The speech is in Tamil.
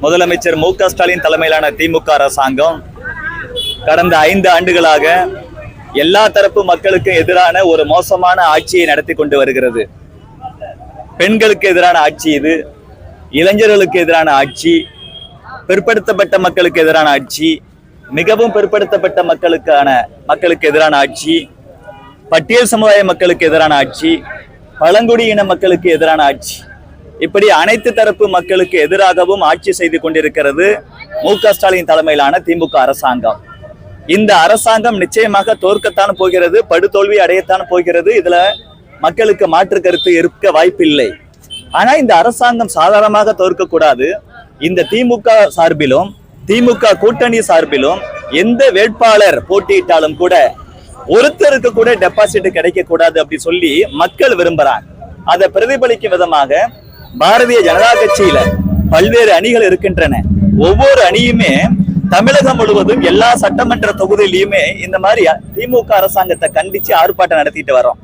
முதலமைச்சர் மு.க.ஸ்டாலின் தலைமையிலான திமுக அரசாங்கம் கடந்த 5 ஆண்டுகளாக எல்லா தரப்பு மக்களுக்கு எதிரான ஒரு மோசமான ஆட்சியை நடத்தி கொண்டு வருகிறது. பெண்களுக்கு எதிரான ஆட்சி இது, இளைஞர்களுக்கு எதிரான ஆட்சி, பிற்படுத்தப்பட்ட மக்களுக்கு எதிரான ஆட்சி, மிகவும் பிற்படுத்தப்பட்ட மக்களுக்கு எதிரான ஆட்சி, பட்டியல் சமுதாய மக்களுக்கு எதிரான ஆட்சி, பழங்குடியின மக்களுக்கு எதிரான ஆட்சி, இப்படி அனைத்து தரப்பு மக்களுக்கு எதிராகவும் ஆட்சி செய்து கொண்டிருக்கிறது மு.க.ஸ்டாலின் தலைமையிலான திமுக அரசாங்கம். இந்த அரசாங்கம் நிச்சயமாக தோற்கத்தான் போகிறது, படுதோல்வி அடையத்தான் போகிறது. இதுல மக்களுக்கு மாற்று கருத்து இருக்க வாய்ப்பில்லை. ஆனா இந்த அரசாங்கம் சாதாரணமாக தோற்கக்கூடாது. இந்த திமுக சார்பிலும் திமுக கூட்டணி சார்பிலும் எந்த வேட்பாளர் போட்டியிட்டாலும் கூட ஒருத்தருக்கு கூட டெபாசிட் கிடைக்க கூடாது அப்படி சொல்லி மக்கள் விரும்புறாங்க. அதை பிரதிபலிக்கும் விதமாக பாரதிய ஜனதா கட்சியில பல்வேறு அணிகள் இருக்கின்றன. ஒவ்வொரு அணியுமே தமிழகம் முழுவதும் எல்லா சட்டமன்ற தொகுதியிலுமே இந்த மாதிரி திமுக அரசாங்கத்தை கண்டிச்சு ஆர்ப்பாட்டம் நடத்திட்டு வரோம்.